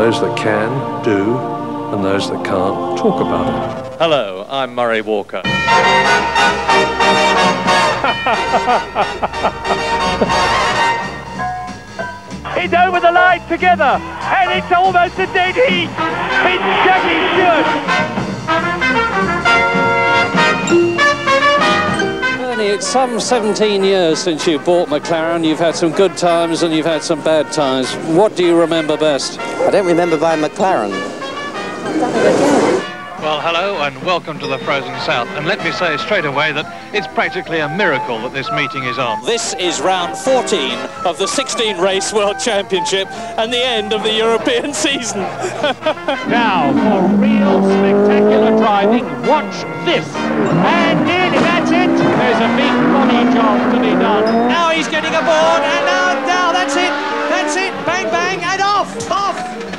Those that can, do, and those that can't, talk about it. Hello, I'm Murray Walker. It's over the line together, and it's almost a dead heat. It's Jackie Stewart. Bernie, it's some 17 years since you bought McLaren. You've had some good times and you've had some bad times. What do you remember best? I don't remember buying McLaren. I've done it again. Well, hello and welcome to the Frozen South. And let me say straight away that it's practically a miracle that this meeting is on. This is round 14 of the 16-race World Championship and the end of the European season. Now, for real spectacular driving, watch this. And nearly, that's it. There's a big body job to be done. Now he's getting aboard, and now, that's it. That's it. Bang, bang, and off.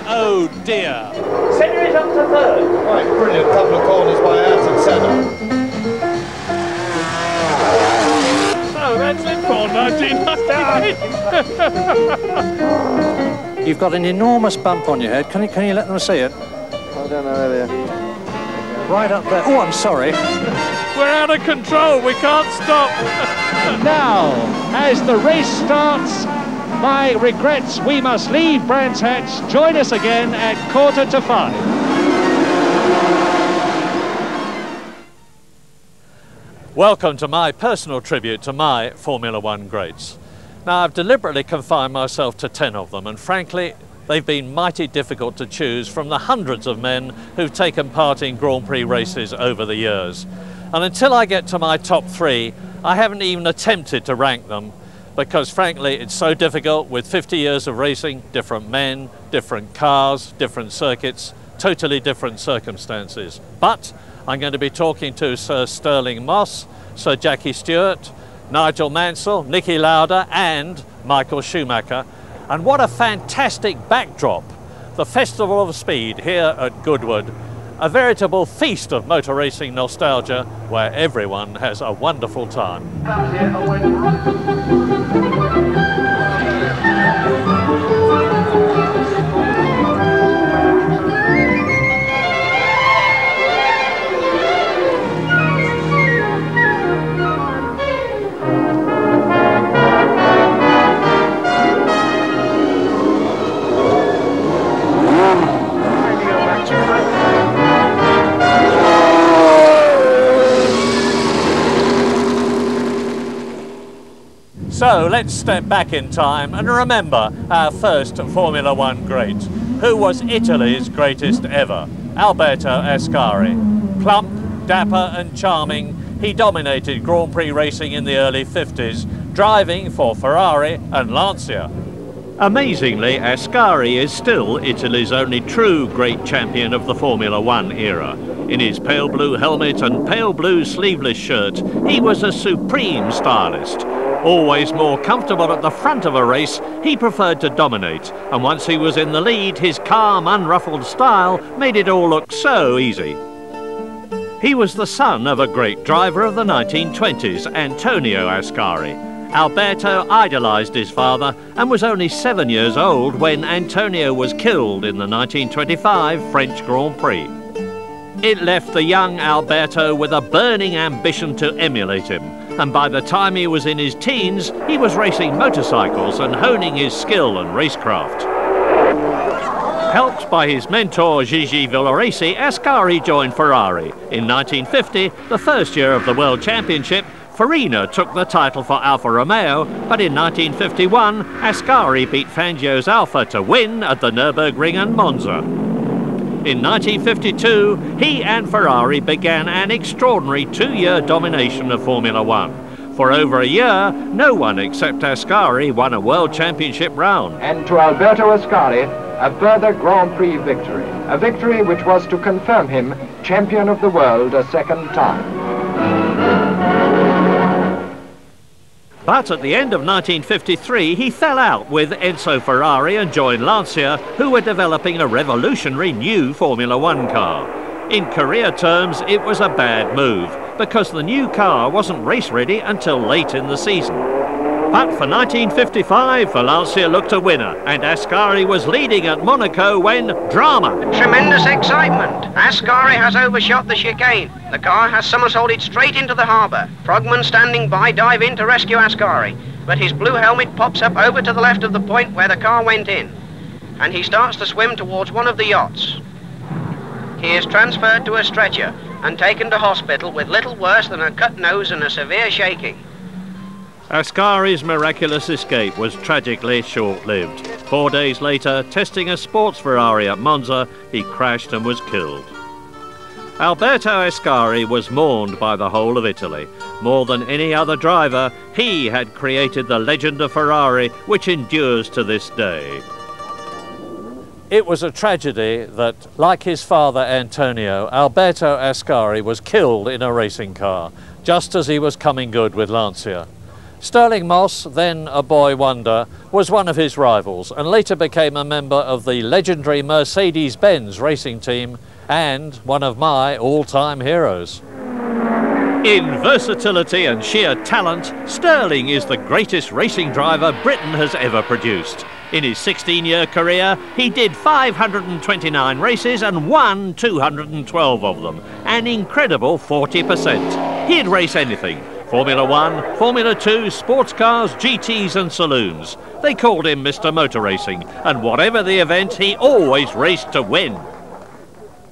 Oh, dear. Senna is up to third. Right, brilliant. Couple of corners by Ayrton Senna. So that's it for 1998. You've got an enormous bump on your head. Can you let them see it? I don't know earlier. Right up there. Oh, I'm sorry. We're out of control. We can't stop. Now, as the race starts, my regrets, we must leave Brands Hatch. Join us again at 4:45. Welcome to my personal tribute to my Formula One greats. Now, I've deliberately confined myself to 10 of them, and frankly, they've been mighty difficult to choose from the hundreds of men who've taken part in Grand Prix races over the years. And until I get to my top 3, I haven't even attempted to rank them, because frankly it's so difficult with 50 years of racing, different men, different cars, different circuits, totally different circumstances. But I'm going to be talking to Sir Stirling Moss, Sir Jackie Stewart, Nigel Mansell, Niki Lauda and Michael Schumacher. And what a fantastic backdrop, the Festival of Speed here at Goodwood, a veritable feast of motor racing nostalgia where everyone has a wonderful time. So let's step back in time and remember our first Formula One great, who was Italy's greatest ever, Alberto Ascari. Plump, dapper and charming, he dominated Grand Prix racing in the early 50s, driving for Ferrari and Lancia. Amazingly, Ascari is still Italy's only true great champion of the Formula One era. In his pale blue helmet and pale blue sleeveless shirt, he was a supreme stylist. Always more comfortable at the front of a race, he preferred to dominate, and once he was in the lead, his calm, unruffled style made it all look so easy. He was the son of a great driver of the 1920s, Antonio Ascari. Alberto idolised his father and was only 7 years old when Antonio was killed in the 1925 French Grand Prix. It left the young Alberto with a burning ambition to emulate him, and by the time he was in his teens, he was racing motorcycles and honing his skill and racecraft. Helped by his mentor Gigi Villoresi, Ascari joined Ferrari. In 1950, the first year of the World Championship, Farina took the title for Alfa Romeo, but in 1951, Ascari beat Fangio's Alfa to win at the Nürburgring and Monza. In 1952, he and Ferrari began an extraordinary 2-year domination of Formula One. For over a year, no one except Ascari won a World Championship round. And to Alberto Ascari, a further Grand Prix victory. A victory which was to confirm him champion of the world a second time. But at the end of 1953, he fell out with Enzo Ferrari and joined Lancia, who were developing a revolutionary new Formula One car. In career terms, it was a bad move, because the new car wasn't race ready until late in the season. But for 1955, Valencia looked a winner, and Ascari was leading at Monaco when drama. Tremendous excitement. Ascari has overshot the chicane. The car has somersaulted straight into the harbour. Frogman standing by dive in to rescue Ascari, but his blue helmet pops up over to the left of the point where the car went in, and he starts to swim towards one of the yachts. He is transferred to a stretcher and taken to hospital with little worse than a cut nose and a severe shaking. Ascari's miraculous escape was tragically short-lived. 4 days later, testing a sports Ferrari at Monza, he crashed and was killed. Alberto Ascari was mourned by the whole of Italy. More than any other driver, he had created the legend of Ferrari, which endures to this day. It was a tragedy that, like his father Antonio, Alberto Ascari was killed in a racing car, just as he was coming good with Lancia. Stirling Moss, then a boy wonder, was one of his rivals and later became a member of the legendary Mercedes-Benz racing team and one of my all-time heroes. In versatility and sheer talent, Stirling is the greatest racing driver Britain has ever produced. In his 16-year career, he did 529 races and won 212 of them, an incredible 40%. He'd race anything. Formula 1, Formula 2, sports cars, GTs and saloons. They called him Mr. Motor Racing, and whatever the event, he always raced to win.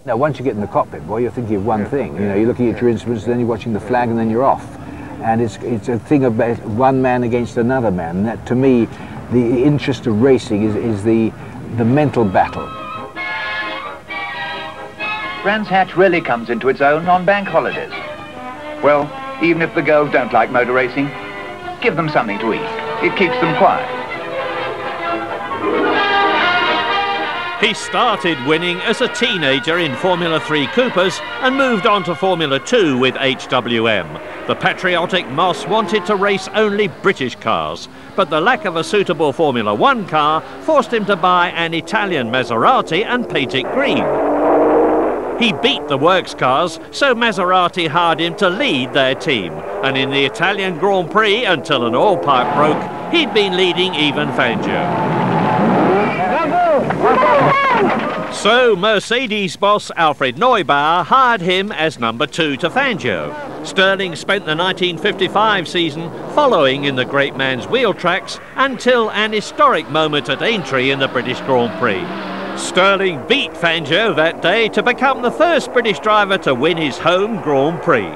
Now, once you get in the cockpit, boy, you're thinking of one thing. You know, you're looking at your instruments, then you're watching the flag, and then you're off. And it's a thing about one man against another man. And that, to me, the interest of racing is the mental battle. Brands Hatch really comes into its own on bank holidays. Well, even if the girls don't like motor racing, give them something to eat. It keeps them quiet. He started winning as a teenager in Formula 3 Coopers and moved on to Formula 2 with HWM. The patriotic Moss wanted to race only British cars, but the lack of a suitable Formula 1 car forced him to buy an Italian Maserati and paint it green. He beat the works cars, so Maserati hired him to lead their team. And in the Italian Grand Prix, until an oil pipe broke, he'd been leading even Fangio. So Mercedes boss Alfred Neubauer hired him as number 2 to Fangio. Stirling spent the 1955 season following in the great man's wheel tracks until an historic moment at Aintree in the British Grand Prix. Stirling beat Fangio that day to become the first British driver to win his home Grand Prix.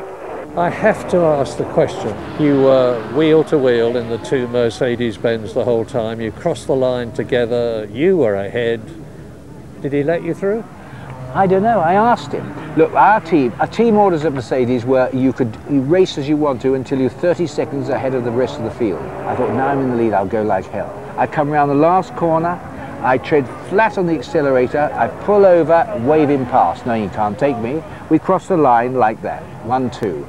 I have to ask the question. You were wheel to wheel in the two Mercedes-Benz the whole time. You crossed the line together. You were ahead. Did he let you through? I don't know. I asked him. Look, our team orders at Mercedes were you could race as you want to until you're 30 seconds ahead of the rest of the field. I thought, now I'm in the lead, I'll go like hell. I come around the last corner, I tread flat on the accelerator, I pull over, wave him past. No, you can't take me. We cross the line like that, 1-2.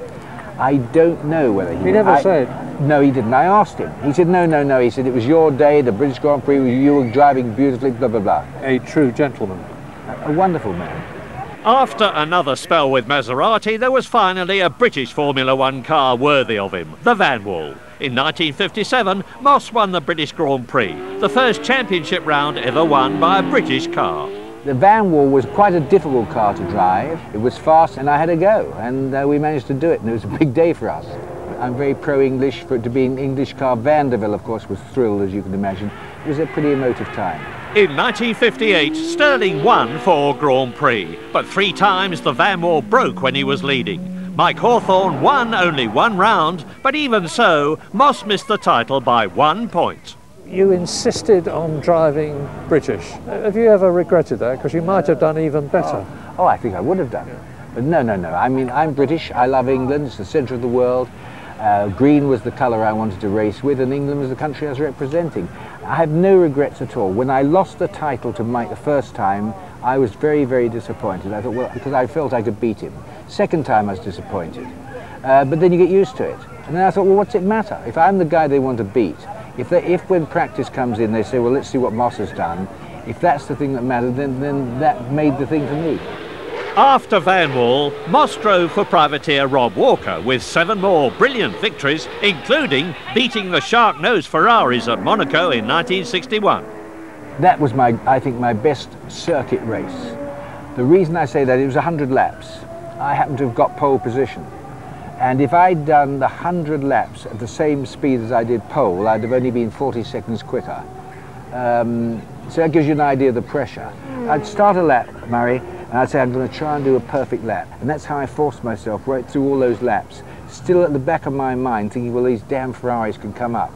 I don't know whether he... He never said? No, he didn't. I asked him. He said, no. He said, it was your day, the British Grand Prix, you were driving beautifully, blah, blah, blah. A true gentleman. A wonderful man. After another spell with Maserati, there was finally a British Formula 1 car worthy of him, the Vanwall. In 1957, Moss won the British Grand Prix, the first championship round ever won by a British car. The Vanwall was quite a difficult car to drive. It was fast and I had a go, and we managed to do it, and it was a big day for us. I'm very pro-English. For it to be an English car, Vanderbilt, of course, was thrilled, as you can imagine. It was a pretty emotive time. In 1958, Stirling won 4 Grand Prix, but 3 times the Vanwall broke when he was leading. Mike Hawthorne won only 1 round, but even so, Moss missed the title by 1 point. You insisted on driving British. Have you ever regretted that? Because you might have done even better. Oh, I think I would have done. But no. I mean, I'm British. I love England. It's the centre of the world. Green was the colour I wanted to race with, and England was the country I was representing. I have no regrets at all. When I lost the title to Mike the first time, I was very, very disappointed. I thought, well, because I felt I could beat him. Second time I was disappointed. But then you get used to it. And then I thought, well, what's it matter? If I'm the guy they want to beat, if when practice comes in, they say, well, let's see what Moss has done, if that's the thing that mattered, then that made the thing for me. After Van Wall, Moss drove for privateer Rob Walker with 7 more brilliant victories, including beating the shark-nosed Ferraris at Monaco in 1961. That was, I think, my best circuit race. The reason I say that, it was 100 laps. I happened to have got pole position. And if I'd done the 100 laps at the same speed as I did pole, I'd have only been 40 seconds quicker. So that gives you an idea of the pressure. I'd start a lap, Murray, and I'd say I'm going to try and do a perfect lap. And that's how I forced myself right through all those laps. Still at the back of my mind thinking, well, these damn Ferraris can come up.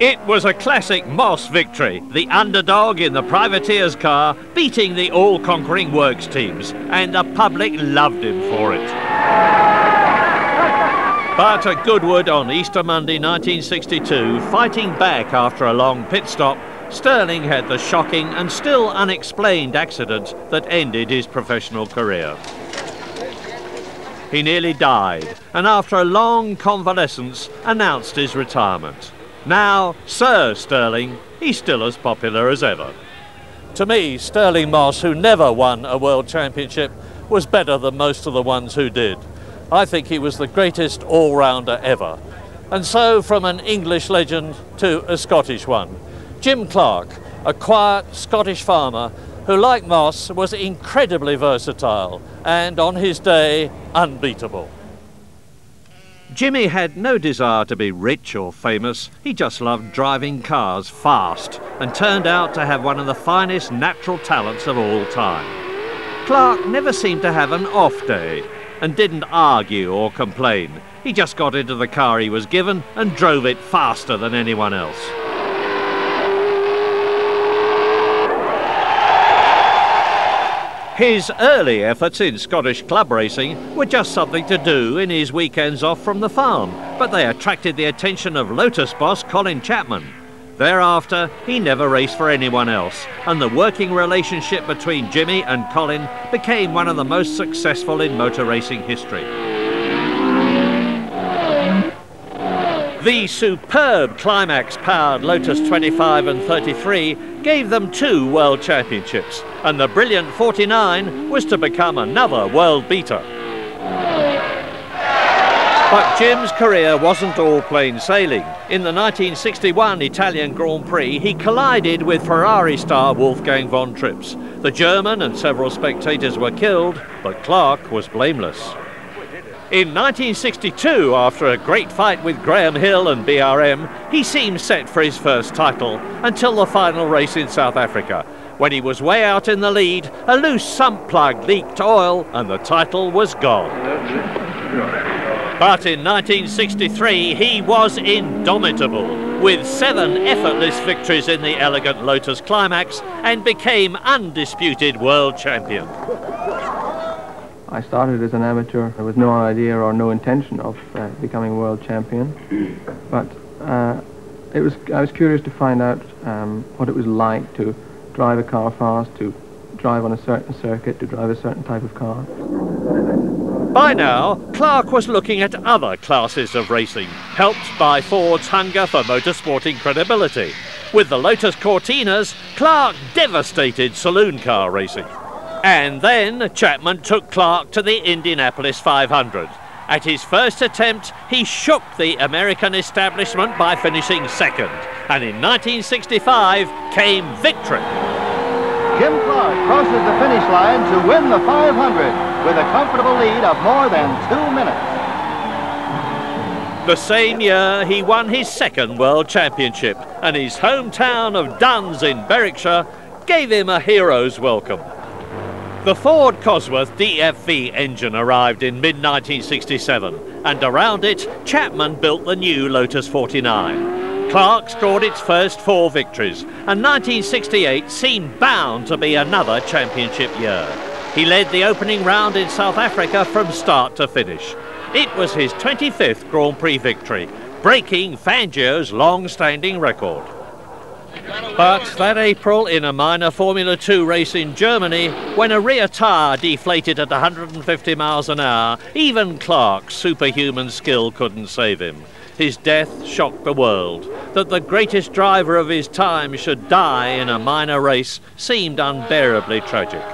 It was a classic Moss victory, the underdog in the privateer's car, beating the all-conquering works teams, and the public loved him for it. But at Goodwood on Easter Monday 1962, fighting back after a long pit stop, Stirling had the shocking and still unexplained accident that ended his professional career. He nearly died, and after a long convalescence announced his retirement. Now, Sir Stirling, he's still as popular as ever. To me, Stirling Moss, who never won a world championship, was better than most of the ones who did. I think he was the greatest all-rounder ever. And so, from an English legend to a Scottish one, Jim Clark, a quiet Scottish farmer who, like Moss, was incredibly versatile and, on his day, unbeatable. Jimmy had no desire to be rich or famous. He just loved driving cars fast and turned out to have one of the finest natural talents of all time. Clark never seemed to have an off day and didn't argue or complain. He just got into the car he was given and drove it faster than anyone else. His early efforts in Scottish club racing were just something to do in his weekends off from the farm, but they attracted the attention of Lotus boss Colin Chapman. Thereafter, he never raced for anyone else, and the working relationship between Jimmy and Colin became one of the most successful in motor racing history. The superb Climax-powered Lotus 25 and 33 gave them 2 world championships, and the brilliant 49 was to become another world beater. But Jim's career wasn't all plain sailing. In the 1961 Italian Grand Prix, he collided with Ferrari star Wolfgang von Trips. The German and several spectators were killed, but Clark was blameless. In 1962, after a great fight with Graham Hill and BRM, he seemed set for his first title until the final race in South Africa. When he was way out in the lead, a loose sump plug leaked oil and the title was gone. But in 1963, he was indomitable, with 7 effortless victories in the elegant Lotus Climax, and became undisputed world champion. I started as an amateur with no idea or no intention of becoming world champion, but I was curious to find out what it was like to drive a car fast, to drive on a certain circuit, to drive a certain type of car. By now, Clark was looking at other classes of racing, helped by Ford's hunger for motorsporting credibility. With the Lotus Cortinas, Clark devastated saloon car racing. And then Chapman took Clark to the Indianapolis 500. At his first attempt, he shook the American establishment by finishing second. And in 1965 came victory. Jim Clark crosses the finish line to win the 500 with a comfortable lead of more than 2 minutes. The same year, he won his second world championship, and his hometown of Duns in Berwickshire gave him a hero's welcome. The Ford Cosworth DFV engine arrived in mid-1967, and around it, Chapman built the new Lotus 49. Clark scored its first 4 victories, and 1968 seemed bound to be another championship year. He led the opening round in South Africa from start to finish. It was his 25th Grand Prix victory, breaking Fangio's long-standing record. But that April, in a minor Formula 2 race in Germany, when a rear tyre deflated at 150 miles an hour, even Clark's superhuman skill couldn't save him. His death shocked the world. That the greatest driver of his time should die in a minor race seemed unbearably tragic.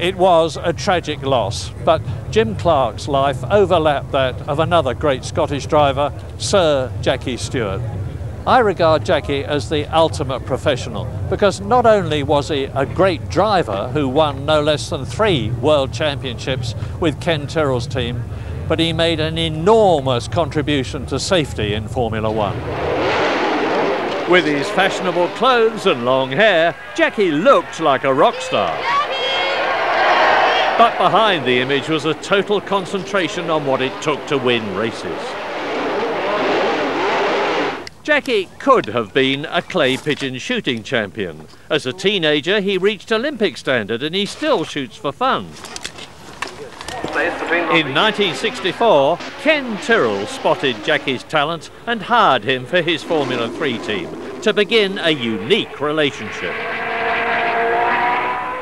It was a tragic loss, but Jim Clark's life overlapped that of another great Scottish driver, Sir Jackie Stewart. I regard Jackie as the ultimate professional because not only was he a great driver who won no less than 3 world championships with Ken Tyrrell's team, but he made an enormous contribution to safety in Formula One. With his fashionable clothes and long hair, Jackie looked like a rock star. But behind the image was a total concentration on what it took to win races. Jackie could have been a clay pigeon shooting champion. As a teenager, he reached Olympic standard and he still shoots for fun. In 1964, Ken Tyrrell spotted Jackie's talent and hired him for his Formula 3 team to begin a unique relationship.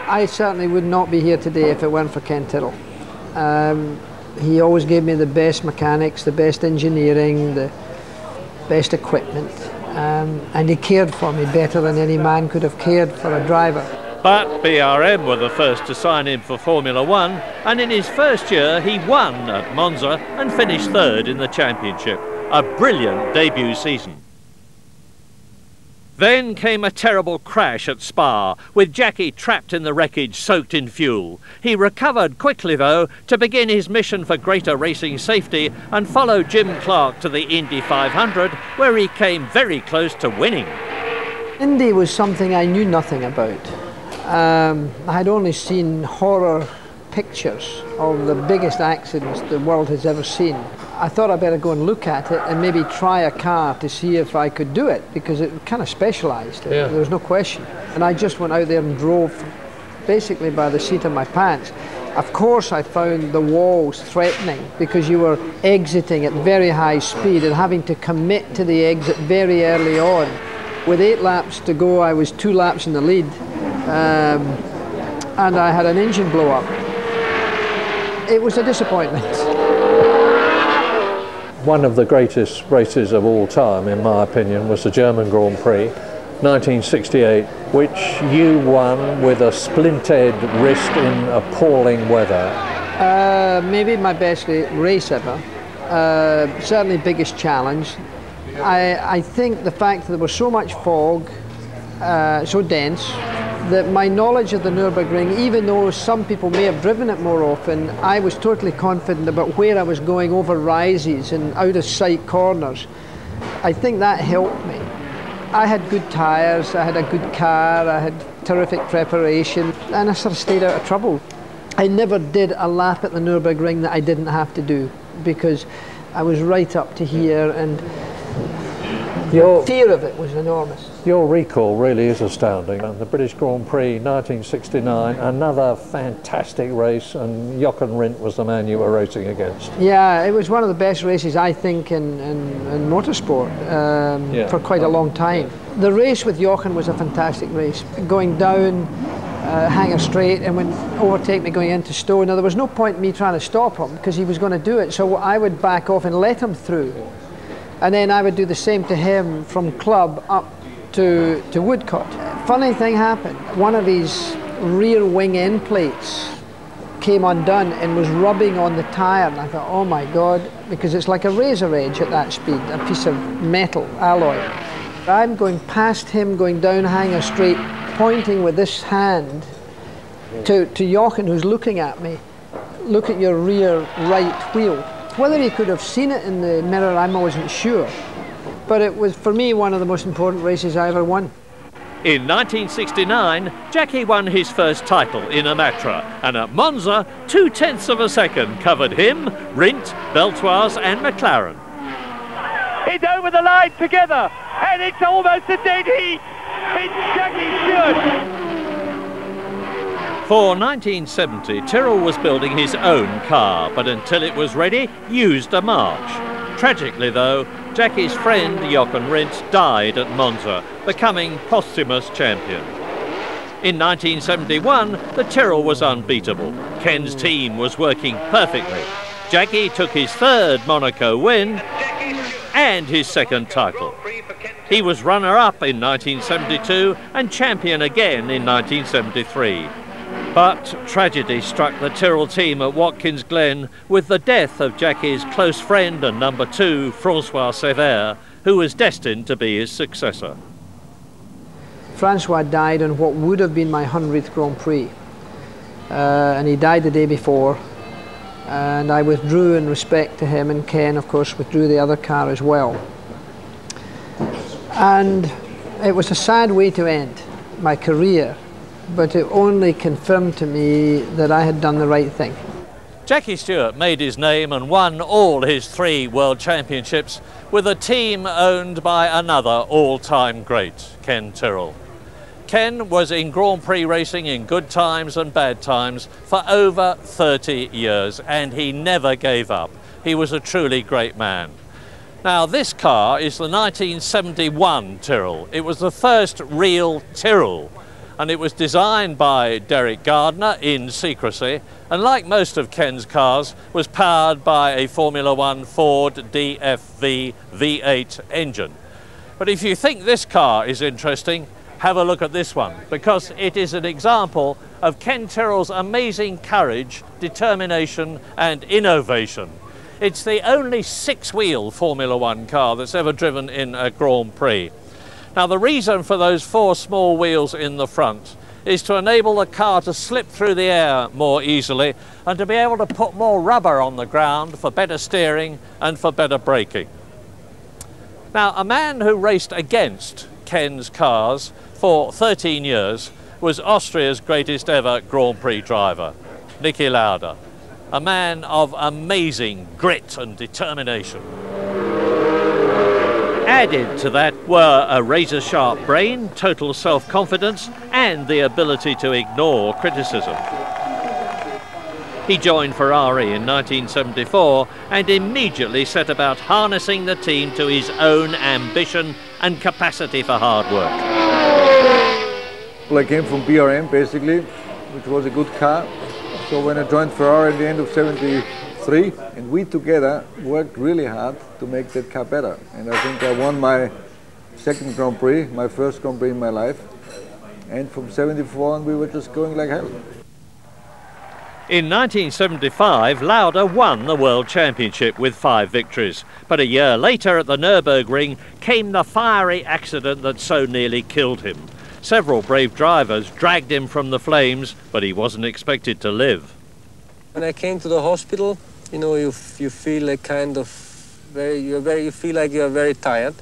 I certainly would not be here today if it weren't for Ken Tyrrell. He always gave me the best mechanics, the best engineering, the best equipment, and he cared for me better than any man could have cared for a driver. But BRM were the first to sign him for Formula One, and in his first year he won at Monza and finished 3rd in the championship. A brilliant debut season. Then came a terrible crash at Spa, with Jackie trapped in the wreckage soaked in fuel. He recovered quickly though to begin his mission for greater racing safety and followed Jim Clark to the Indy 500, where he came very close to winning. Indy was something I knew nothing about. I had only seen horror pictures of the biggest accidents the world has ever seen. I thought I'd better go and look at it and maybe try a car to see if I could do it, because it kind of specialised. Yeah. There was no question. And I just went out there and drove basically by the seat of my pants. Of course I found the walls threatening because you were exiting at very high speed and having to commit to the exit very early on. With 8 laps to go, I was 2 laps in the lead, and I had an engine blow up. It was a disappointment. One of the greatest races of all time, in my opinion, was the German Grand Prix, 1968, which you won with a splintered wrist in appalling weather. Maybe my best race ever. Certainly biggest challenge. I think the fact that there was so much fog, so dense, that my knowledge of the Nürburgring, even though some people may have driven it more often, I was totally confident about where I was going over rises and out of sight corners. I think that helped me. I had good tyres, I had a good car, I had terrific preparation, and I sort of stayed out of trouble. I never did a lap at the Nürburgring that I didn't have to do, because I was right up to here, and the fear of it was enormous. Your recall really is astounding. The British Grand Prix 1969, another fantastic race, and Jochen Rindt was the man you were racing against. Yeah, it was one of the best races I think in motorsport for quite a long time. The race with Jochen was a fantastic race. Going down Hanger Straight and would overtake me going into Stowe. Now there was no point in me trying to stop him because he was going to do it, so I would back off and let him through. And then I would do the same to him from Club up to Woodcote. Funny thing happened. One of his rear wing end plates came undone and was rubbing on the tyre, and I thought, oh my God, because it's like a razor edge at that speed, a piece of metal alloy. I'm going past him, going down Hanger Straight, pointing with this hand to Jochen, who's looking at me. Look at your rear right wheel. Whether he could have seen it in the mirror, I wasn't sure. But it was, for me, one of the most important races I ever won. In 1969, Jackie won his first title in a Matra, and at Monza, 0.2 of a second covered him, Rindt, Beltoise and McLaren. It's over the line together, and it's almost a dead heat. It's Jackie Stewart. For 1970, Tyrrell was building his own car, but until it was ready, used a March. Tragically though, Jackie's friend Jochen Rindt died at Monza, becoming posthumous champion. In 1971, the Tyrrell was unbeatable. Ken's team was working perfectly. Jackie took his 3rd Monaco win and his 2nd title. He was runner-up in 1972 and champion again in 1973. But tragedy struck the Tyrrell team at Watkins Glen with the death of Jackie's close friend and number 2, Francois Sévère, who was destined to be his successor. Francois died on what would have been my 100th Grand Prix, and he died the day before, and I withdrew in respect to him, and Ken of course withdrew the other car as well. And it was a sad way to end my career, but it only confirmed to me that I had done the right thing. Jackie Stewart made his name and won all his 3 World Championships with a team owned by another all-time great, Ken Tyrrell. Ken was in Grand Prix racing in good times and bad times for over 30 years, and he never gave up. He was a truly great man. Now, this car is the 1971 Tyrrell. It was the first real Tyrrell, and it was designed by Derek Gardner in secrecy, and like most of Ken's cars, was powered by a Formula One Ford DFV V8 engine. But if you think this car is interesting, have a look at this one, because it is an example of Ken Tyrrell's amazing courage, determination and innovation. It's the only 6-wheel Formula One car that's ever driven in a Grand Prix. Now, the reason for those 4 small wheels in the front is to enable the car to slip through the air more easily and to be able to put more rubber on the ground for better steering and for better braking. Now, a man who raced against Ken's cars for 13 years was Austria's greatest ever Grand Prix driver, Niki Lauda, a man of amazing grit and determination. Added to that were a razor-sharp brain, total self-confidence and the ability to ignore criticism. He joined Ferrari in 1974 and immediately set about harnessing the team to his own ambition and capacity for hard work. Well, I came from BRM basically, which was a good car. So when I joined Ferrari at the end of '73, and we together worked really hard to make that car better. And I think I won my 2nd Grand Prix, my 1st Grand Prix in my life. And from '74 on, we were just going like hell. In 1975, Lauda won the World Championship with 5 victories. But a year later at the Nürburgring came the fiery accident that so nearly killed him. Several brave drivers dragged him from the flames, but he wasn't expected to live. When I came to the hospital, you know, you feel like kind of you feel like you are very tired,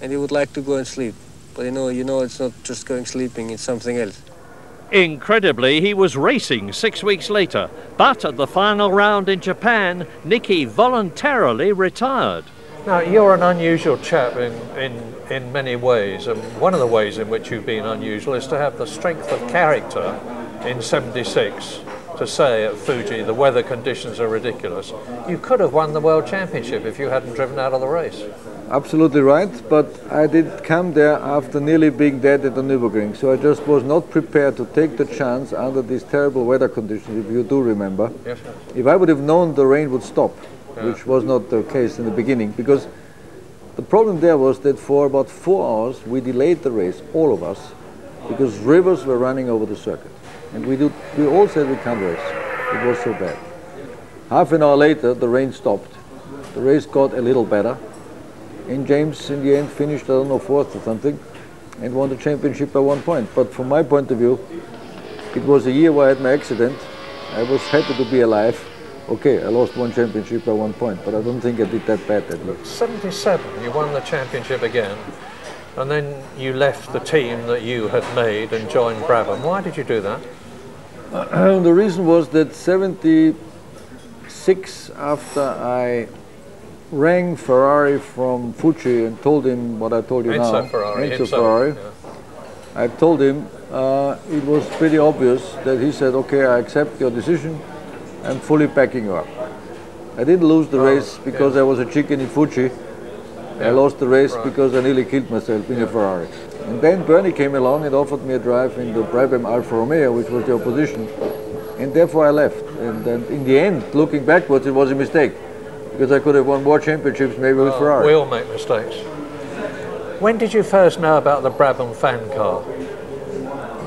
and you would like to go and sleep. But you know it's not just going sleeping; it's something else. Incredibly, he was racing 6 weeks later, but at the final round in Japan, Niki voluntarily retired. Now, you're an unusual chap in many ways, and one of the ways in which you've been unusual is to have the strength of character in '76 to say at Fuji the weather conditions are ridiculous. You could have won the World Championship if you hadn't driven out of the race. Absolutely right, but I did come there after nearly being dead at the Nürburgring, so I just was not prepared to take the chance under these terrible weather conditions, if you do remember. Yes, yes. If I would have known the rain would stop, which was not the case in the beginning, because the problem there was that for about 4 hours we delayed the race, all of us, because rivers were running over the circuit. And we all said we can't race. It was so bad. Half an hour later the rain stopped. The race got a little better. And James in the end finished, I don't know, 4th or something, and won the championship by 1 point. But from my point of view, it was a year where I had my accident. I was happy to be alive. Okay, I lost 1 championship by 1 point, but I don't think I did that bad at least. '77, you won the championship again, and then you left the team that you had made and joined Brabham. Why did you do that? The reason was that '76, after I rang Ferrari from Fuji and told him what I told you now. Enzo Ferrari. Yeah. I told him it was pretty obvious that he said, okay, I accept your decision. I'm fully backing you up. I didn't lose the race because I was a chicken in Fuji. I lost the race because I nearly killed myself in a Ferrari. And then Bernie came along and offered me a drive in the Brabham Alfa Romeo, which was the opposition. And therefore I left. And in the end, looking backwards, it was a mistake. Because I could have won more championships maybe with Ferrari. We all make mistakes. When did you first know about the Brabham fan car?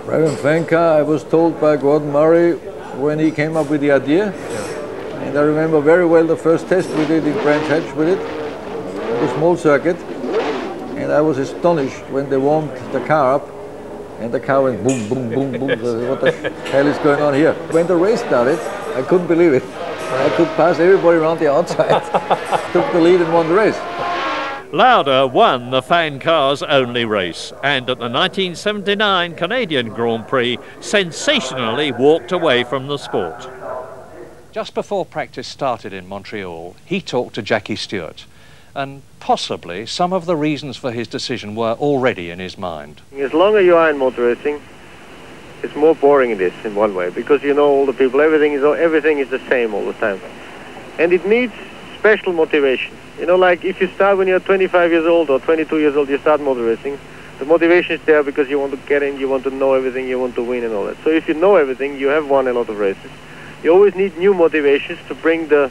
Driving fan car, I was told by Gordon Murray when he came up with the idea. And I remember very well the first test we did in Brands Hatch with it. A small circuit. And I was astonished when they warmed the car up. And the car went boom, boom, boom, boom. What the hell is going on here? When the race started, I couldn't believe it. I could pass everybody around the outside. Took the lead and won the race. Lauda won the fan car's only race, and at the 1979 Canadian Grand Prix sensationally walked away from the sport. Just before practice started in Montreal, he talked to Jackie Stewart, and possibly some of the reasons for his decision were already in his mind. As long as you are in motor racing, it's more boring it is in one way, because you know all the people, everything is the same all the time. And it needs special motivation. You know, like if you start when you're 25 years old or 22 years old, you start motor racing, the motivation is there because you want to get in, you want to know everything, you want to win and all that. So if you know everything, you have won a lot of races. You always need new motivations to bring the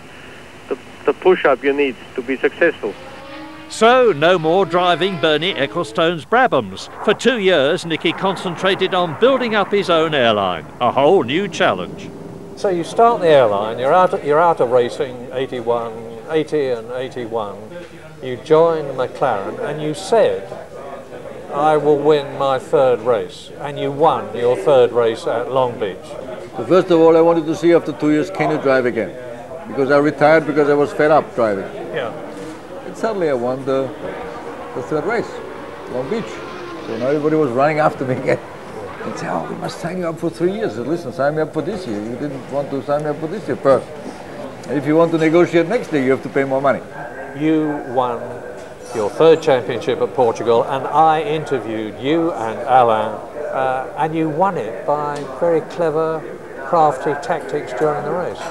push-up you need to be successful. So, no more driving Bernie Ecclestone's Brabhams. For 2 years, Nicky concentrated on building up his own airline, a whole new challenge. So you start the airline, you're out of racing, 80 and 81. You join McLaren and you said, I will win my third race. And you won your third race at Long Beach. So first of all, I wanted to see after 2 years, can you drive again? Because I retired because I was fed up driving. Yeah. And suddenly I won the third race, Long Beach. So now everybody was running after me again. And said, oh, we must sign you up for 3 years. I said, listen, sign me up for this year. You didn't want to sign me up for this year. But if you want to negotiate next year, you have to pay more money. You won your third championship at Portugal, and I interviewed you and Alain, and you won it by very clever, crafty tactics during the race.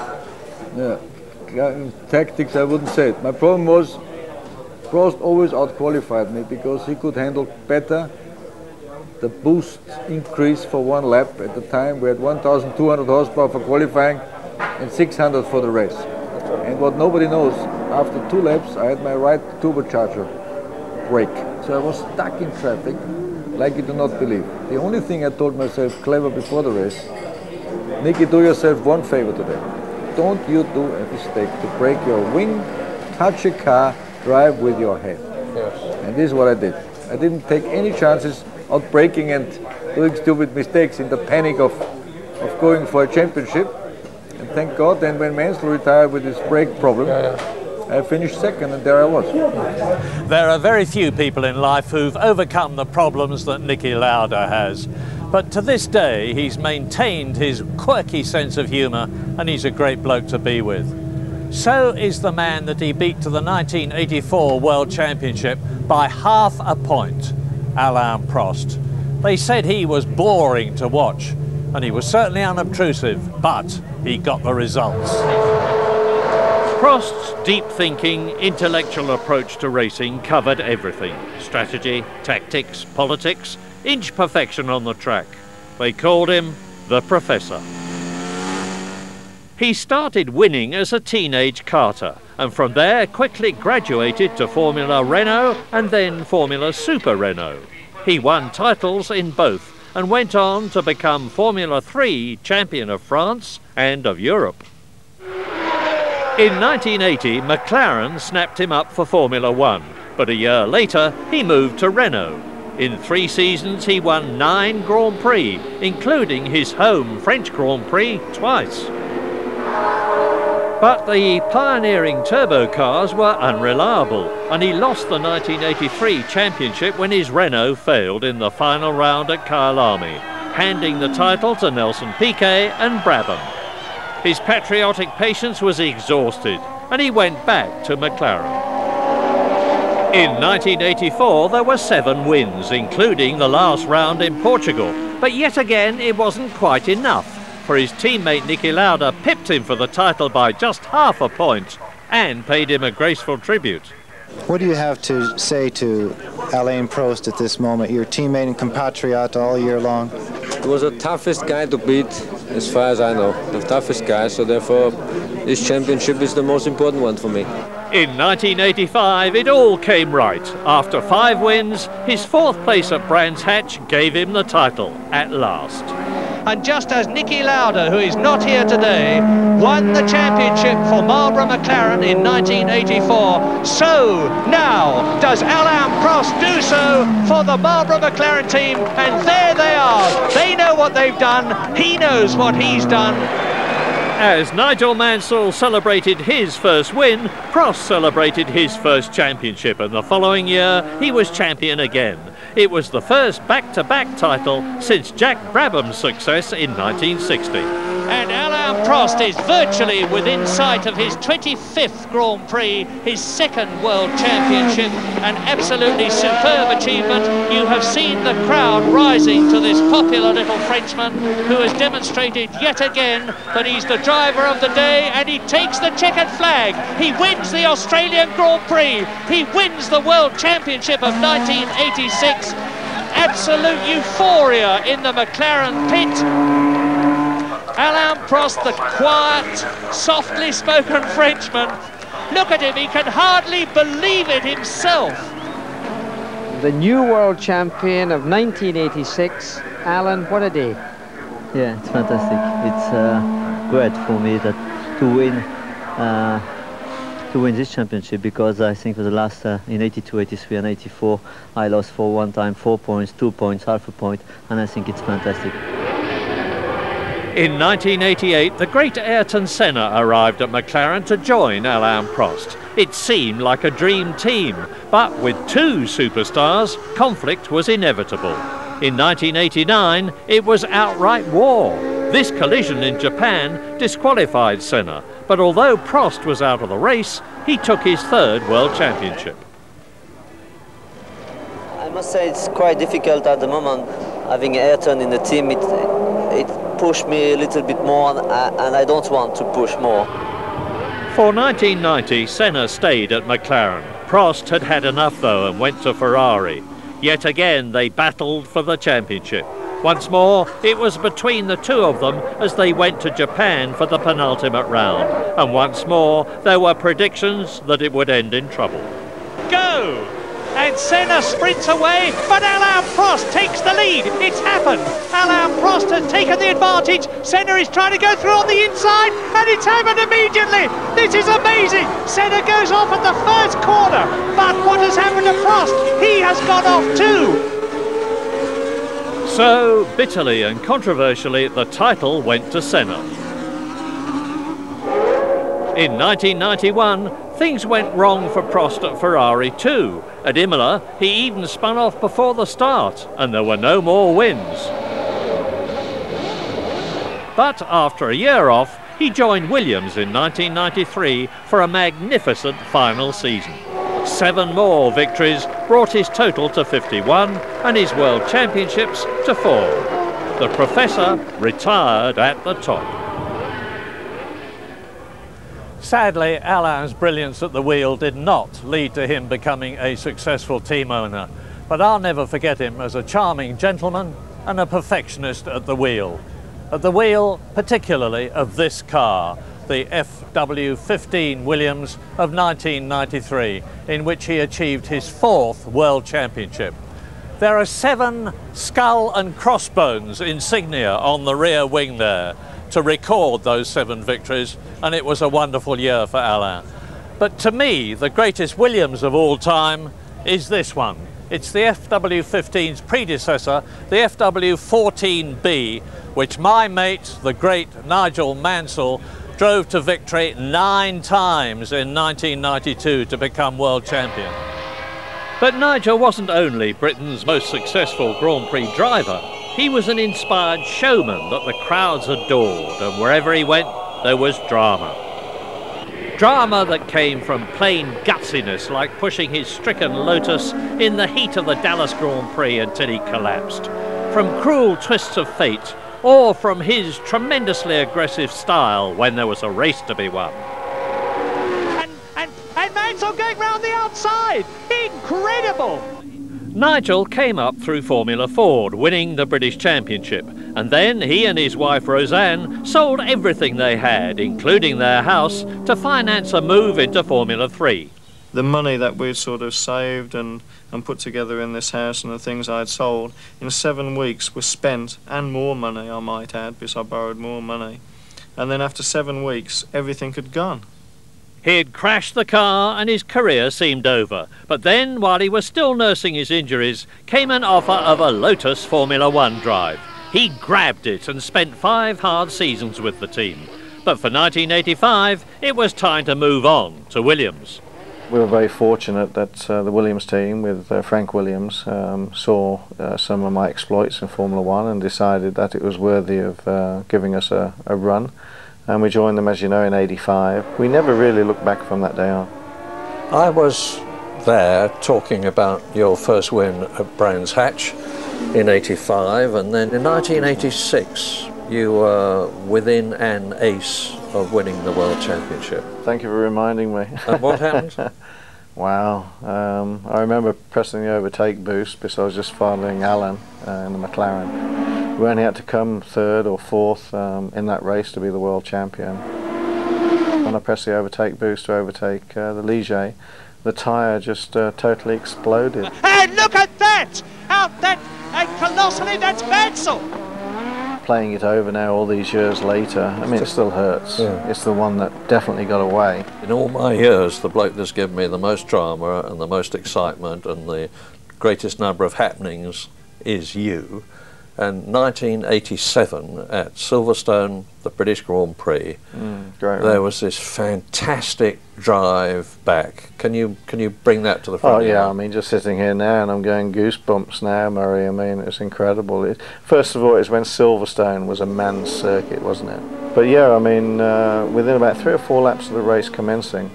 Yeah, tactics, I wouldn't say it. My problem was Prost always out-qualified me because he could handle better the boost increase for one lap. At the time we had 1,200 horsepower for qualifying and 600 for the race. And what nobody knows, after 2 laps I had my right turbocharger break. So I was stuck in traffic like you do not believe. The only thing I told myself clever before the race, Nicky, do yourself one favor today. Don't you do a mistake to break your wing, touch a car, drive with your head. Yes. And this is what I did. I didn't take any chances of braking and doing stupid mistakes in the panic of going for a championship. And thank God, then when Mansell retired with his brake problem, I finished second and there I was. There are very few people in life who've overcome the problems that Nicky Lauda has. But to this day, he's maintained his quirky sense of humour, and he's a great bloke to be with. So is the man that he beat to the 1984 World Championship by half a point, Alain Prost. They said he was boring to watch, and he was certainly unobtrusive, but he got the results. Prost's deep-thinking, intellectual approach to racing covered everything: strategy, tactics, politics, inch perfection on the track. They called him the Professor. He started winning as a teenage karter, and from there quickly graduated to Formula Renault and then Formula Super Renault. He won titles in both and went on to become Formula 3 champion of France and of Europe. In 1980, McLaren snapped him up for Formula 1, but a year later he moved to Renault. In 3 seasons he won 9 Grand Prix, including his home French Grand Prix twice. But the pioneering turbo cars were unreliable, and he lost the 1983 championship when his Renault failed in the final round at Kyalami, handing the title to Nelson Piquet and Brabham. His patriotic patience was exhausted, and he went back to McLaren. In 1984, there were 7 wins, including the last round in Portugal. But yet again, it wasn't quite enough, for his teammate Nicky Lauda pipped him for the title by just half a point and paid him a graceful tribute. What do you have to say to Alain Prost at this moment, your teammate and compatriot all year long? He was the toughest guy to beat, as far as I know, the toughest guy, so therefore this championship is the most important one for me. In 1985, it all came right. After 5 wins, his 4th place at Brands Hatch gave him the title at last. And just as Niki Lauda, who is not here today, won the championship for Marlboro McLaren in 1984, so now does Alain Prost do so for the Marlboro McLaren team, and there they are. They know what they've done, he knows what he's done. As Nigel Mansell celebrated his first win, Prost celebrated his first championship, and the following year he was champion again. It was the first back-to-back title since Jack Brabham's success in 1960. And Alain Prost is virtually within sight of his 25th Grand Prix, his 2nd World Championship, an absolutely superb achievement. You have seen the crowd rising to this popular little Frenchman who has demonstrated yet again that he's the driver of the day, and he takes the checkered flag. He wins the Australian Grand Prix. He wins the World Championship of 1986. Absolute euphoria in the McLaren pit. Alain Prost, the quiet, softly spoken Frenchman. Look at him, he can hardly believe it himself. The new world champion of 1986, Alan, what a day. Yeah, it's fantastic. It's great for me that to win this championship, because I think for the last in 82, 83 and 84 I lost for one time 4 points, 2 points, half a point, and I think it's fantastic. In 1988, the great Ayrton Senna arrived at McLaren to join Alain Prost. It seemed like a dream team, but with 2 superstars, conflict was inevitable. In 1989, it was outright war. This collision in Japan disqualified Senna, but although Prost was out of the race, he took his 3rd World Championship. I must say it's quite difficult at the moment, having Ayrton in the team. It pushed me a little bit more, and I don't want to push more. For 1990, Senna stayed at McLaren. Prost had had enough though and went to Ferrari. Yet again they battled for the championship. Once more, it was between the 2 of them as they went to Japan for the penultimate round. And once more, there were predictions that it would end in trouble. Go! And Senna sprints away, but Alain Prost takes the lead. It's happened. Alain Prost has taken the advantage. Senna is trying to go through on the inside, and it's happened immediately. This is amazing. Senna goes off at the first corner, but what has happened to Prost? He has gone off too. So, bitterly and controversially, the title went to Senna. In 1991, things went wrong for Prost at Ferrari too. At Imola, he even spun off before the start, and there were no more wins. But after a year off, he joined Williams in 1993 for a magnificent final season. 7 more victories brought his total to 51 and his World Championships to 4. The Professor retired at the top. Sadly, Alain's brilliance at the wheel did not lead to him becoming a successful team owner, but I'll never forget him as a charming gentleman and a perfectionist at the wheel. At the wheel, particularly of this car, the FW15 Williams of 1993, in which he achieved his 4th World Championship. There are 7 skull and crossbones insignia on the rear wing there to record those 7 victories, and it was a wonderful year for Alain. But to me, the greatest Williams of all time is this one. It's the FW15's predecessor, the FW14B, which my mate, the great Nigel Mansell, drove to victory 9 times in 1992 to become world champion. But Nigel wasn't only Britain's most successful Grand Prix driver. He was an inspired showman that the crowds adored, and wherever he went, there was drama. Drama that came from plain gutsiness, like pushing his stricken Lotus in the heat of the Dallas Grand Prix until he collapsed. From cruel twists of fate, or from his tremendously aggressive style when there was a race to be won. And Mansell going round the outside! Incredible! Nigel came up through Formula Ford, winning the British Championship, and then he and his wife Roseanne sold everything they had, including their house, to finance a move into Formula 3. The money that we'd sort of saved and put together in this house and the things I'd sold, in 7 weeks was spent, and more money I might add, because I borrowed more money. And then after 7 weeks, everything had gone. He'd crashed the car and his career seemed over. But then, while he was still nursing his injuries, came an offer of a Lotus Formula 1 drive. He grabbed it and spent 5 hard seasons with the team. But for 1985, it was time to move on to Williams. We were very fortunate that the Williams team with Frank Williams saw some of my exploits in Formula 1 and decided that it was worthy of giving us a run. And we joined them, as you know, in '85. We never really looked back from that day on. I was there talking about your first win at Brands Hatch in '85, and then in 1986 you were within an ace of winning the World Championship. Thank you for reminding me. And what happened? Wow. I remember pressing the overtake boost because I was just following Alan in the McLaren. We only had to come 3rd or 4th in that race to be the world champion. When I pressed the overtake boost to overtake the Ligier, the tyre just totally exploded. And look at that! Colossally, that's Mansell! Playing it over now all these years later, I mean, it still hurts. Yeah. It's the one that definitely got away. In all my years, the bloke that's given me the most drama and the most excitement and the greatest number of happenings is you. And 1987 at Silverstone, the British Grand Prix, there was this fantastic drive back. Can you bring that to the front? Oh yeah, I mean, just sitting here now and I'm going goosebumps now, Murray. I mean, it's incredible. First of all, it's when Silverstone was a man's circuit, wasn't it? But yeah, I mean, within about 3 or 4 laps of the race commencing,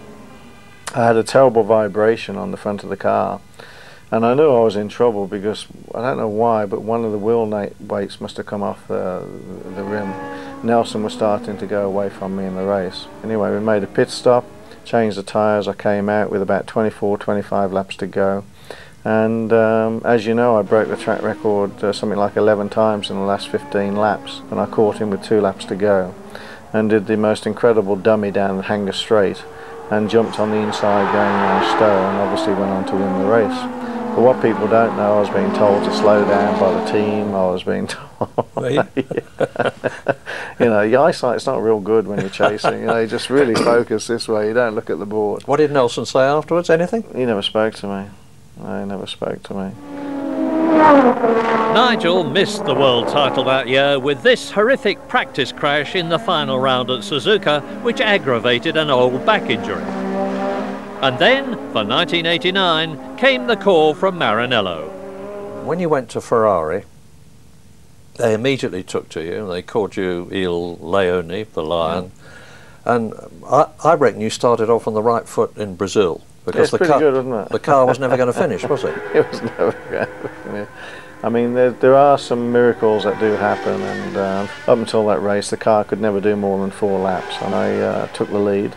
I had a terrible vibration on the front of the car. And I knew I was in trouble because, I don't know why, but one of the wheel weights must have come off the rim. Nelson was starting to go away from me in the race. Anyway, we made a pit stop, changed the tyres. I came out with about 24, 25 laps to go. And as you know, I broke the track record something like 11 times in the last 15 laps. And I caught him with 2 laps to go and did the most incredible dummy down the Hanger Straight and jumped on the inside going around Stowe and obviously went on to win the race. But what people don't know, I was being told to slow down by the team. I was being told, you know, your eyesight's not real good when you're chasing. You know, you just really focus this way. You don't look at the board. What did Nelson say afterwards? Anything? He never spoke to me. No, he never spoke to me. Nigel missed the world title that year with this horrific practice crash in the final round at Suzuka, which aggravated an old back injury. And then, for 1989, came the call from Maranello. When you went to Ferrari, they immediately took to you. They called you Il Leone, the lion. And I reckon you started off on the right foot in Brazil. Because the car, good, wasn't it? The car was never going to finish, was it? It was never going to finish. I mean, there are some miracles that do happen, and up until that race, the car could never do more than 4 laps, and I took the lead.